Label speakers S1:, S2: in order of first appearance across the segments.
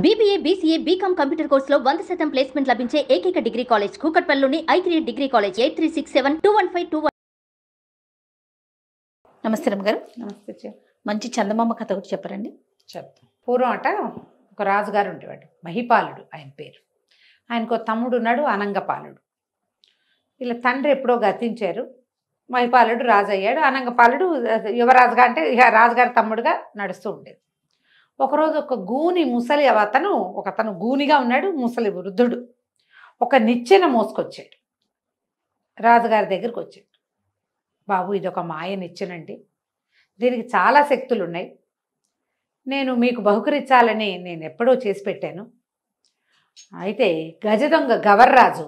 S1: BBA, BCA, BCom computer కోర్సులో 100% placement లభించే ఏకైక డిగ్రీ కాలేజ్ కూకట్పల్లిలోని I3 డిగ్రీ కాలేజ్ 8367215215.
S2: నమస్తే రమ్మగారు.
S3: నమస్తే.
S2: మంచి చందమామ కథ ఒకటి చెప్పరండి.
S3: చెప్తాం. పూర్వం ఒక రాజుగారు ఉండేవాడు, మహిపాలుడు ఆయన పేరు. ఆయనకు తమ్ముడు ఉన్నాడు, అనంగపాలుడు. వీళ్ళ తండ్రి ఎప్పుడో గతించారు. మహిపాలుడు రాజు అయ్యాడు, అనంగపాలుడు యువరాజుగా అంటే ఇక రాజుగారి తమ్ముడుగా నడుస్తూ ఉండేది. ఒకరోజు ఒక గూని ముసలి అతను గూనిగా ఉన్నాడు, ముసలి వృద్ధుడు. ఒక నిచ్చెన మోసుకొచ్చాడు, రాజుగారి దగ్గరికి వచ్చాడు. బాబు, ఇది ఒక మాయ నిచ్చెనండి, దీనికి చాలా శక్తులు ఉన్నాయి, నేను మీకు బహుకరించాలని నేను ఎప్పుడో చేసి పెట్టాను. అయితే గజ దొంగ గవర్రాజు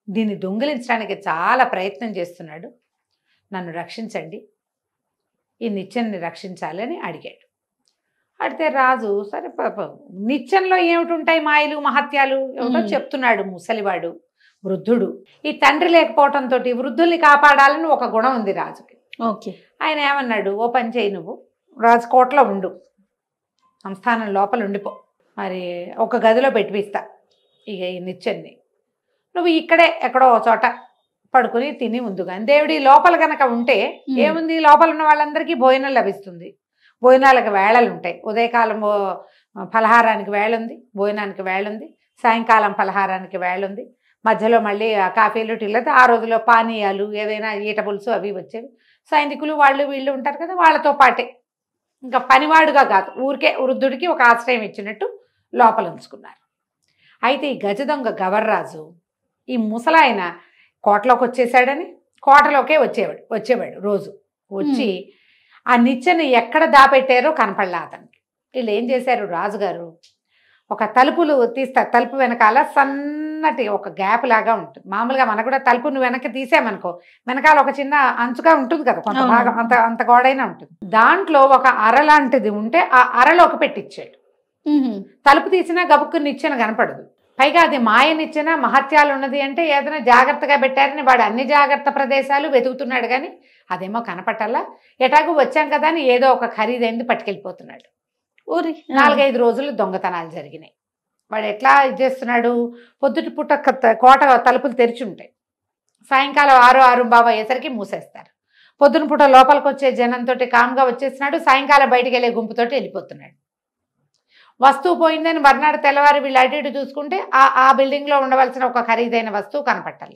S3: దీన్ని దొంగిలించడానికి చాలా ప్రయత్నం చేస్తున్నాడు, నన్ను రక్షించండి, ఈ నిచ్చెనని రక్షించాలి అని అడిగాడు. అడిగితే రాజు సరే నిచ్చెనలో ఏమిటి ఉంటాయి మాయలు మహత్యాలు ఏమిటో చెప్తున్నాడు ముసలివాడు వృద్ధుడు. ఈ తండ్రి లేకపోవడంతో వృద్ధుల్ని కాపాడాలని ఒక గుణం ఉంది రాజుకి.
S2: ఓకే.
S3: ఆయన ఏమన్నాడు, ఓ పని చేయి, నువ్వు రాజకోటలో ఉండు, సంస్థానం లోపల ఉండిపో, మరి ఒక గదిలో పెట్టిపిస్తా ఇక ఈ నిచ్చెన్ని, నువ్వు ఇక్కడే ఎక్కడో చోట పడుకుని తిని ముందుగా దేవుడి లోపల కనుక ఉంటే ఏముంది, లోపల ఉన్న వాళ్ళందరికీ భోజనం లభిస్తుంది, భోజనాలకు వేళలు ఉంటాయి, ఉదయకాలం ఫలహారానికి వేళ ఉంది, భోజనానికి వేళ ఉంది, సాయంకాలం ఫలహారానికి వేళ ఉంది, మధ్యలో మళ్ళీ కాఫీలు టీలతో ఆ రోజులో పానీయాలు ఏదైనా ఈట పులుసు అవి వచ్చేవి. సైనికులు వాళ్ళు వీళ్ళు ఉంటారు కదా, వాళ్ళతో పాటే ఇంకా పనివాడుగా కాదు, ఊరికే వృద్ధుడికి ఒక ఆశ్రయం ఇచ్చినట్టు లోపల ఉంచుకున్నారు. అయితే ఈ గజ దొంగ గవర్రాజు ఈ ముసలాయన కోటలోకి వచ్చేసాడని కోటలోకే వచ్చేవాడు రోజు వచ్చి ఆ నిచ్చెను ఎక్కడ దాపెట్టారో కనపడలా అతనికి. వీళ్ళు ఏం చేశారు, రాజుగారు ఒక తలుపులు తీస్తారు, తలుపు వెనకాల సన్నటి ఒక గ్యాప్ లాగా ఉంటుంది. మామూలుగా మనకు కూడా తలుపును వెనక్కి తీసామనుకో వెనకాల ఒక చిన్న అంచుగా ఉంటుంది కదా, కొంత భాగం అంత గోడైనా ఉంటుంది, దాంట్లో ఒక అర లాంటిది ఉంటే ఆ అరలోకి పెట్టించాడు. తలుపు తీసినా గబుక్కు నిచ్చెన కనపడదు, పైగా అది మాయ నిచ్చెన, మహత్యాలు ఉన్నది అంటే ఏదైనా జాగ్రత్తగా పెట్టారని వాడు అన్ని జాగ్రత్త ప్రదేశాలు వెతుకుతున్నాడు, కానీ అదేమో కనపట్టాలా. ఎటాగు వచ్చాం కదా అని ఏదో ఒక ఖరీదైంది పట్టుకెళ్ళిపోతున్నాడు. 4-5 రోజులు దొంగతనాలు జరిగినాయి. వాడు ఎట్లా ఇది చేస్తున్నాడు, పొద్దుటి పూట కోట తలుపులు తెరిచి ఉంటాయి, సాయంకాలం 6-6 అయ్యేసరికి మూసేస్తారు. పొద్దున పూట లోపలికి వచ్చే జనంతో కామ్గా వచ్చేస్తున్నాడు, సాయంకాలం బయటికి వెళ్ళే గుంపుతోటి వెళ్ళిపోతున్నాడు. వస్తువు పోయిందని మర్నాడు తెల్లవారు వీళ్ళు అటు ఇటు చూసుకుంటే ఆ బిల్డింగ్లో ఉండవలసిన ఒక ఖరీదైన వస్తువు కనపట్టాల.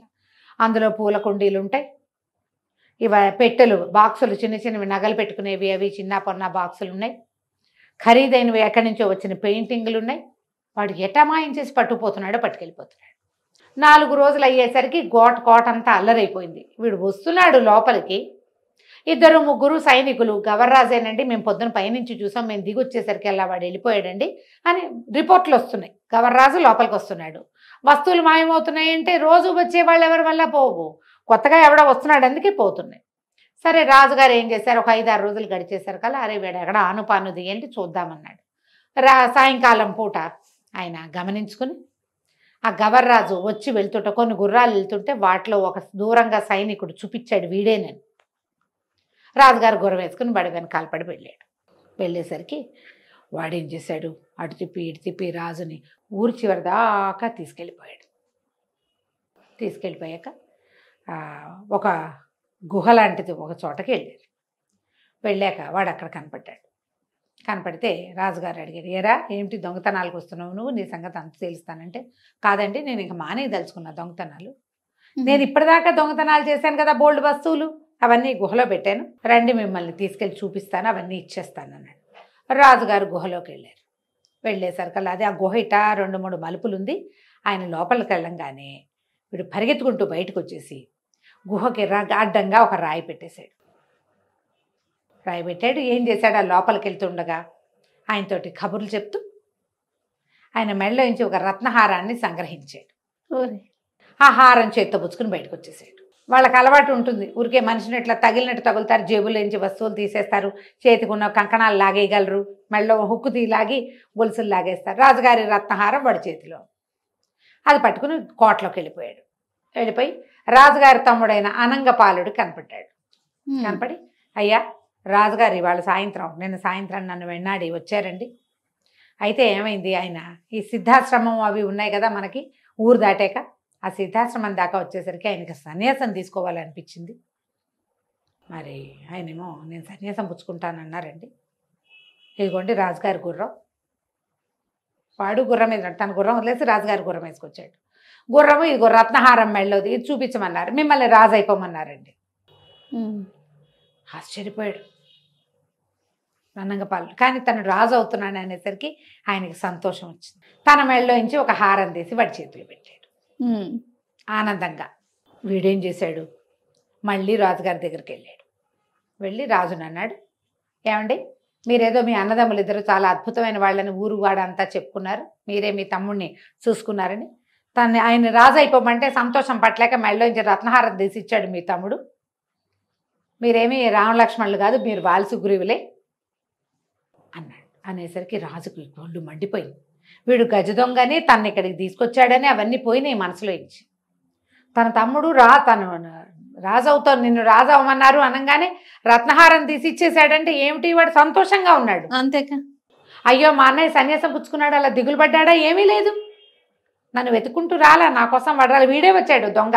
S3: అందులో పూల కుండీలు ఉంటాయి, పెట్టెలు బాక్సులు, చిన్న చిన్నవి నగలు పెట్టుకునేవి అవి చిన్న పొన్న బాక్సులు ఉన్నాయి, ఖరీదైనవి ఎక్కడి నుంచో వచ్చిన పెయింటింగ్లు ఉన్నాయి. వాడు ఎటమాయం చేసి పట్టుకెళ్ళిపోతున్నాడు. 4 రోజులు అయ్యేసరికి కోటంతా అల్లరైపోయింది. వీడు వస్తున్నాడు లోపలికి, 2-3 సైనికులు, గవర్రాజేనండి, మేము పొద్దున పైనుంచి చూసాం, మేము దిగి వచ్చేసరికి అలా వాడు వెళ్ళిపోయాడండి అని రిపోర్ట్లు వస్తున్నాయి. గవర్రాజు లోపలికి వస్తున్నాడు, వస్తువులు మాయమవుతున్నాయంటే రోజు వచ్చే వాళ్ళు ఎవరి వల్ల పోవు, కొత్తగా ఎవడో వస్తున్నాడు అందుకే పోతున్నాయి. సరే రాజుగారు ఏం చేశారు, ఒక 5-6 రోజులు గడిచేసరికి అలా అరే వీడు ఎక్కడ ఆనుపాను దిగేంటి చూద్దామన్నాడు. సాయంకాలం పూట ఆయన గమనించుకుని ఆ గవర్రాజు వచ్చి వెళ్తుంటే కొన్ని గుర్రాలు వెళ్తుంటే వాటిలో ఒక దూరంగా సైనికుడు చూపించాడు వీడేనని. రాజుగారు గుర్రం వేసుకుని బడి వెనకాల పడి వెళ్ళేసరికి వాడేం చేశాడు, అటు తిప్పి ఇటు తిప్పి రాజుని ఊరి చివరి దాకా తీసుకెళ్ళిపోయాక ఒక గుహ లాంటిది ఒక చోటకి వెళ్ళాక వాడు అక్కడ కనపడితే రాజుగారు అడిగారు, ఏరా ఏమిటి దొంగతనాలకు వస్తున్నావు నువ్వు, నీ సంగతి అంత తెలుస్తానంటే, కాదండి నేను ఇంక మానేయదలుచుకున్నా దొంగతనాలు, నేను ఇప్పటిదాకా దొంగతనాలు చేశాను కదా, బోల్డ్ వస్తువులు అవన్నీ గుహలో పెట్టాను, రండి మిమ్మల్ని తీసుకెళ్ళి చూపిస్తాను, అవన్నీ ఇచ్చేస్తాను అన్నాడు. రాజుగారు గుహలోకి వెళ్ళేసరికి అదే ఆ గుహ ఇట 2-3 మలుపులు ఉంది. ఆయన లోపలికి వెళ్ళంగానే వీడు పరిగెత్తుకుంటూ బయటకు వచ్చేసి గుహకి అడ్డంగా ఒక రాయి పెట్టాడు. ఏం చేశాడు, ఆ లోపలికి వెళ్తుండగా ఆయనతోటి కబుర్లు చెప్తూ ఆయన మెడలో నుంచి ఒక రత్నహారాన్ని సంగ్రహించాడు. ఆ హారం చేత్తో పుచ్చుకుని బయటకు వచ్చేసాడు. వాళ్ళకి అలవాటు ఉంటుంది, ఊరికే మనిషిని ఇట్లా తగిలినట్టు తగులుతారు, జేబులోంచి వస్తువులు తీసేస్తారు, చేతికి ఉన్న కంకణాలు లాగేయగలరు, మెడలో హుక్కు లాగి గొలుసులు లాగేస్తారు. రాజుగారి రత్నహారం వాడి చేతిలో, అది పట్టుకుని కోటలోకి వెళ్ళిపోయి రాజుగారి తమ్ముడైన అనంగపాలుడు కనపడి, అయ్యా రాజుగారు ఇవాళ నిన్న సాయంత్రం నన్ను వెన్నాడి వచ్చారండి, అయితే ఏమైంది, ఆయన ఈ సిద్ధాశ్రమం అవి ఉన్నాయి కదా మనకి ఊరు దాటాక, ఆ సిద్ధాశ్రమం దాకా వచ్చేసరికి ఆయనకి సన్యాసం తీసుకోవాలనిపించింది. మరి ఆయనేమో నేను సన్యాసం పుచ్చుకుంటానన్నారండి. ఇదిగోండి రాజుగారి గుర్రం, వాడు గుర్రం మీద తన గుర్రం వదిలేసి రాజుగారి గుర్రం వేసుకొచ్చాడు. గుర్రము ఇదిగో రత్నహారం మెళ్ళోది ఇది చూపించమన్నారు, మిమ్మల్ని రాజు అయిపోమన్నారండి. ఆశ్చర్యపోయాడు నంగపాలు. కానీ తను రాజు అవుతున్నాడు అనేసరికి ఆయనకి సంతోషం వచ్చింది. తన మెళ్ళలోంచి ఒక హారం తీసి వాడి చేతిలో పెట్టాడు ఆనందంగా. వీడేం చేశాడు, మళ్ళీ రాజుగారి దగ్గరికి వెళ్ళాడు. వెళ్ళి రాజుని అన్నాడు, ఏమండి మీరేదో మీ అన్నదమ్ములు ఇద్దరు చాలా అద్భుతమైన వాళ్ళని ఊరు వాడంతా చెప్పుకున్నారు, మీరే మీ తమ్ముడిని చూసుకున్నారని. ఆయన రాజు అయిపోమంటే సంతోషం పట్టలేక మెళ్ళలోంచి రత్నహారం తీసి ఇచ్చాడు మీ తమ్ముడు. మీరేమీ రామలక్ష్మణులు కాదు, మీరు బాలసుగ్రీవులే అన్నాడు. అనేసరికి రాజుకు ఒళ్ళు మండిపోయింది. వీడు గజ దొంగని తను ఇక్కడికి తీసుకొచ్చాడని అవన్నీ పోయినాయి మనసులో ఇచ్చి. తన తమ్ముడు తను రాజు అవుతావు, నిన్ను రాజు అవ్వమన్నారు అనగానే రత్నహారం తీసి ఇచ్చేసాడంటే ఏమిటి, వాడు సంతోషంగా ఉన్నాడు.
S2: అంతేకా.
S3: అయ్యో మా అన్నయ్య సన్యాసం పుచ్చుకున్నాడు అలా దిగులు పడ్డాడా, ఏమీ లేదు. నన్ను వెతుకుంటూ రాలా, నా కోసం వడాలి, వీడే వచ్చాడు దొంగ.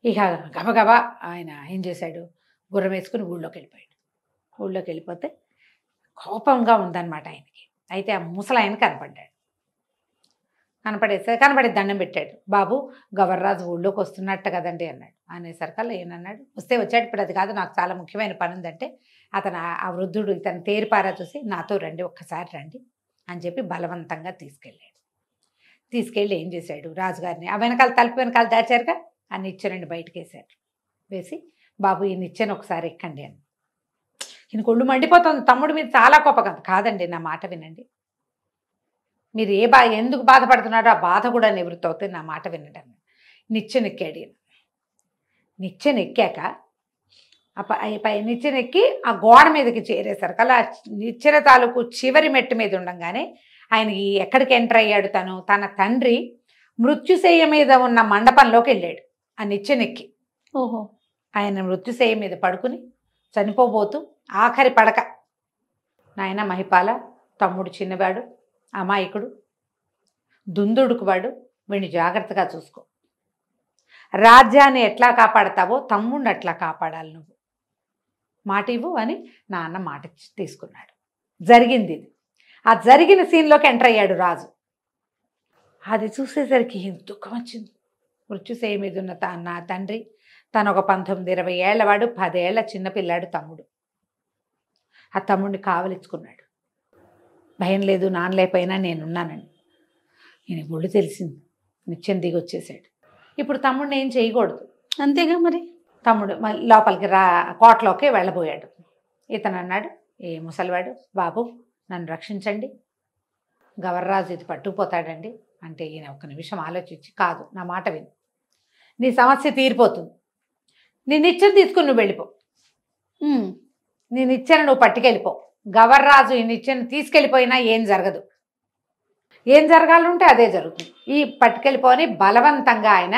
S3: ఇక గబగబా ఆయన ఏం చేశాడు, గుర్రం వేసుకుని ఊళ్ళోకి వెళ్ళిపోయాడు. ఊళ్ళోకి వెళ్ళిపోతే కోపంగా ఉందన్నమాట ఆయనకి. అయితే ఆ ముసలాయన కనపడ్డాడు. కనపడి దండం పెట్టాడు. బాబు గవర్రాజు ఊళ్ళోకి వస్తున్నట్టు కదండి అన్నాడు. అనేసరికల్లా ఏనన్నాడు, వస్తే వచ్చాడు, ఇప్పుడు అది కాదు నాకు చాలా ముఖ్యమైన పని ఉందంటే అతను ఆ వృద్ధుడు ఇతను తేరిపారా చూసి నాతో రండి, ఒక్కసారి రండి అని చెప్పి బలవంతంగా తీసుకెళ్ళాడు. తీసుకెళ్ళి ఏం చేశాడు, రాజుగారిని ఆ వెనకాల తలుపు వెనకాల దాచారుగా ఆ నిచ్చెనండి బయటకు వేశారు. వేసి బాబు ఈ నిచ్చెన ఒకసారి ఎక్కండి అని. ఈయన ఒళ్ళు మండిపోతుంది, తమ్ముడు మీద చాలా కోపం. కాదండి నా మాట వినండి, మీరు ఎందుకు బాధపడుతున్నారో ఆ బాధ కూడా నివృత్తి అవుతుంది, నా మాట వినండి అన్నాడు. నిచ్చెన ఎక్కాడు ఈయన. నిచ్చెన ఎక్కాక నిచ్చెన ఎక్కి ఆ గోడ మీదకి చేరేసరికి అలా నిచ్చెన తాలూకు చివరి మెట్టు మీద ఉండగానే ఆయనకి ఎక్కడికి ఎంటర్ అయ్యాడు, తన తండ్రి మృత్యుశయ్య మీద ఉన్న మండపంలోకి వెళ్ళాడు ఆ నిచ్చెనెక్కి.
S2: ఓహో.
S3: ఆయన మృత్యుశయ్య మీద పడుకుని చనిపోబోతూ ఆఖరి పడక, నాయన మహిపాల తమ్ముడు చిన్నవాడు, అమాయకుడు, దుందుడుకువాడు, వీడిని జాగ్రత్తగా చూసుకో, రాజ్యాన్ని ఎట్లా కాపాడతావో తమ్ముడిని అట్లా కాపాడాలి, నువ్వు మాట ఇవ్వు అని నాన్న మాట తీసుకున్నాడు. జరిగింది ఇది. ఆ జరిగిన సీన్లోకి ఎంటర్ అయ్యాడు రాజు. అది చూసేసరికి దుఃఖం వచ్చింది. మృత్యుశయ్య మీద ఉన్న నా తండ్రి, తను ఒక 19-20 ఏళ్లవాడు, 10 ఏళ్ల చిన్నపిల్లాడు తమ్ముడు. ఆ తమ్ముడిని కావలించుకున్నాడు. భయం లేదు, నాన్నలేకపోయినా నేనున్నానని. ఈయన ఒళ్ళు తెలిసింది. నిత్యం దిగి వచ్చేసాడు. ఇప్పుడు తమ్ముడిని ఏం చేయకూడదు,
S2: అంతేగా మరి.
S3: తమ్ముడు లోపలికి కోటలోకి వెళ్ళబోయాడు. ఇతను అన్నాడు, ఏ ముసలివాడు, బాబు నన్ను రక్షించండి, గవర్రాజు ఇది పట్టుకుపోతాడండి అంటే ఈయన ఒక్క నిమిషం ఆలోచించి, కాదు నా మాట విను, నీ సమస్య తీరిపోతుంది, నీ నిచ్చెన తీసుకుని నువ్వు వెళ్ళిపో, నీ నిచ్చెన నువ్వు పట్టుకెళ్ళిపో, గవర్రాజు ఈ నిచ్చెన తీసుకెళ్ళిపోయినా ఏం జరగదు, ఏం జరగాలంటే అదే జరుగుతుంది, ఈ పట్టుకెళ్ళిపోని బలవంతంగా ఆయన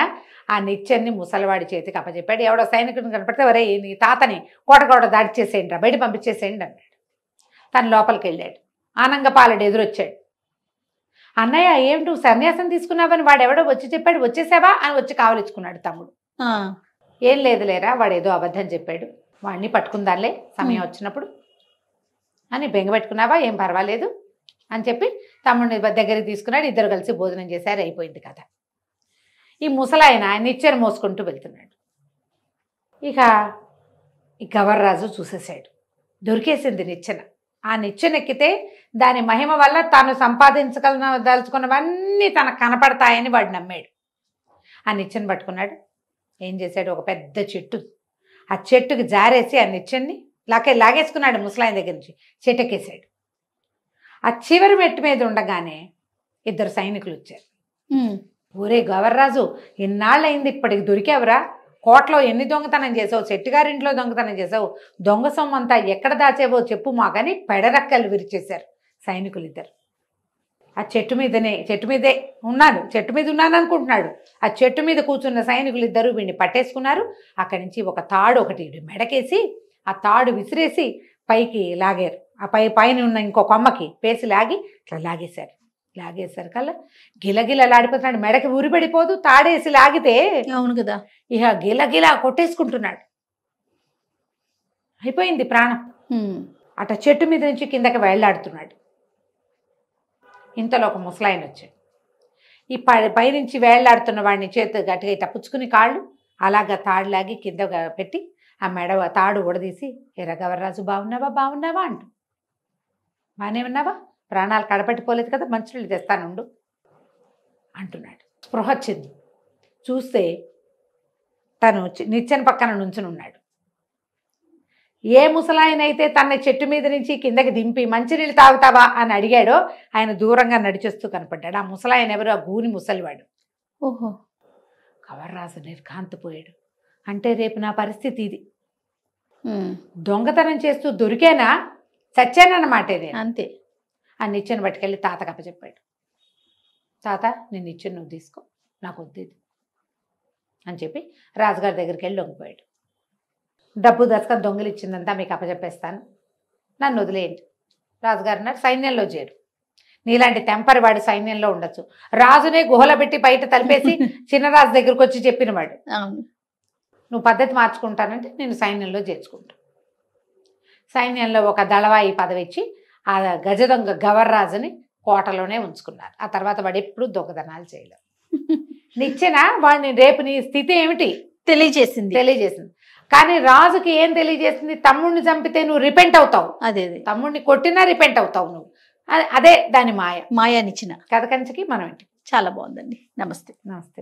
S3: ఆ నిచ్చెన్ని ముసలివాడి చేతికి అప్పచెప్పాడు. ఎవడో సైనికుడిని కనపడితే వరే నీ తాతని కోట దాడి చేసేయండి రా, బయట పంపించేసేయండి అన్నాడు. తను లోపలికి వెళ్ళాడు. ఆనంగపాలుడు ఎదురొచ్చాడు. అన్నయ్య ఏం నువ్వు సన్యాసం తీసుకున్నావని వాడు ఎవడో వచ్చి చెప్పాడు, వచ్చేసావా అని వచ్చి కావలించుకున్నాడు తమ్ముడు. ఏం లేదులేరా, వాడు ఏదో అబద్ధం చెప్పాడు, వాడిని పట్టుకుందాలే సమయం వచ్చినప్పుడు అని బెంగపెట్టుకున్నావా, ఏం పర్వాలేదు అని చెప్పి తమ్ముడిని దగ్గరికి తీసుకున్నాడు. ఇద్దరు కలిసి భోజనం చేశారు, అయిపోయింది కథ. ఈ ముసలాయన నిచ్చెన మోసుకుంటూ వెళ్తున్నాడు. ఇక ఈ గవర్రాజు చూసేశాడు, దొరికేసింది నిచ్చెన. ఆ నిచ్చెన ఎక్కితే దాని మహిమ వల్ల తాను సంపాదించగలదలుచుకున్నవన్నీ తనకు కనపడతాయని వాడు నమ్మాడు. ఆ నిచ్చెన పట్టుకున్నాడు. ఏం చేశాడు, ఒక పెద్ద చెట్టు, ఆ చెట్టుకి జారేసి ఆ నిచ్చెన్ని లాగేసుకున్నాడు. ముసలాయన దగ్గర నుంచి చెట్టెక్కేశాడు. ఆ చివరి మెట్టు మీద ఉండగానే ఇద్దరు సైనికులు వచ్చారు. ఊరే గవర్రాజు, ఎన్నాళ్ళయింది ఇప్పటికి దొరికావురా, కోటలో ఎన్ని దొంగతనం చేసావు, చెట్టుగారింట్లో దొంగతనం చేసావు, దొంగ సొమ్మంతా ఎక్కడ దాచేవో చెప్పు మాకని పెడరక్కలు విరిచేశారు సైనికులు ఇద్దరు. ఆ చెట్టు మీదే ఉన్నాను అనుకుంటున్నాడు. ఆ చెట్టు మీద కూర్చున్న సైనికులు ఇద్దరు వీడిని పట్టేసుకున్నారు. అక్కడి నుంచి ఒక తాడు ఒకటి మెడకేసి ఆ తాడు విసిరేసి పైకి లాగారు. ఆ పైన ఉన్న ఇంకో కొమ్మకి పేసి లాగి ఇట్లా లాగేశారు కల్లా గిలగిలలాడిపోతున్నాడు. మెడకి ఉరిపడిపోదు, తాడేసి లాగితే
S2: అవును కదా.
S3: ఇక గిలగిలా కొట్టేసుకుంటున్నాడు. అయిపోయింది ప్రాణం. అట చెట్టు మీద నుంచి కిందకి వేళ్లాడుతున్నాడు. ఇంతలో ఒక ముసలాయన వచ్చాడు. ఈ పైనుంచి వేళ్లాడుతున్న వాడిని చేతి గట్టిగా ఇట్లా పుచ్చుకుని కాళ్ళు అలాగా తాడులాగి కింద పెట్టి ఆ మెడ తాడు ఊడదీసి, ఎర్ర గవర్రాజు బాగున్నావా అంటూ, బాగానే ఉన్నావా, ప్రాణాలు కడపట్టిపోలేదు కదా, మంచినీళ్ళు తెస్తానుండు అంటున్నాడు. స్పృహ వచ్చింది. చూస్తే తను నిచ్చెన పక్కన నుంచుని ఉన్నాడు. ఏ ముసలాయనైతే తన చెట్టు మీద నుంచి కిందకి దింపి మంచినీళ్ళు తాగుతావా అని అడిగాడో ఆయన దూరంగా నడిచేస్తూ కనపడ్డాడు. ఆ ముసలాయన ఎవరు? ఆ గూని ముసలివాడు.
S2: ఓహో.
S3: గవర్రాజు నిర్ఘాంతపోయాడు. అంటే రేపు నా పరిస్థితి ఇది, దొంగతనం చేస్తూ దొరికేనా చచ్చానన్నమాట నేను.
S2: అంతే.
S3: ఆ నిచ్చెను పట్టుకెళ్ళి తాతకు అప్పచెప్పాడు. తాత, నేను నిచ్చెను నువ్వు తీసుకో, నాకు వద్దు ఇది అని చెప్పి రాజుగారి దగ్గరికి వెళ్ళి లొంగిపోయాడు. డబ్బు దశకం దొంగలు ఇచ్చిందంతా మీకు అప్పచెప్పేస్తాను, నన్ను వదిలేయండి. రాజుగారు అన్నారు, సైన్యంలో చేరు. నీలాంటి తెంపరి వాడు సైన్యంలో ఉండొచ్చు. రాజునే గుహలో పెట్టి బయట తలిపేసి చిన్నరాజు దగ్గరకు వచ్చి చెప్పినవాడు.
S2: అవును.
S3: నువ్వు పద్ధతి మార్చుకుంటానంటే నేను సైన్యంలో చేర్చుకుంటా. సైన్యంలో ఒక దళవాయి పదవి ఇచ్చి ఆ గజ దొంగ గవర్రాజుని కోటలోనే ఉంచుకున్నారు. ఆ తర్వాత వాడు ఎప్పుడు దొంగతనాలు చేయలేదు. నిచ్చెన వాడిని రేపు నీ స్థితి ఏమిటి తెలియజేసింది. కానీ రాజుకి ఏం తెలియజేసింది? తమ్ముడిని చంపితే నువ్వు రిపెంట్ అవుతావు.
S2: అదే
S3: తమ్ముడిని కొట్టినా రిపెంట్ అవుతావు నువ్వు. అదే దాని మాయా
S2: మాయానిచ్చిన
S3: కథ కంచికి మనం ఏంటి.
S2: చాలా బాగుందండి. నమస్తే.
S3: నమస్తే.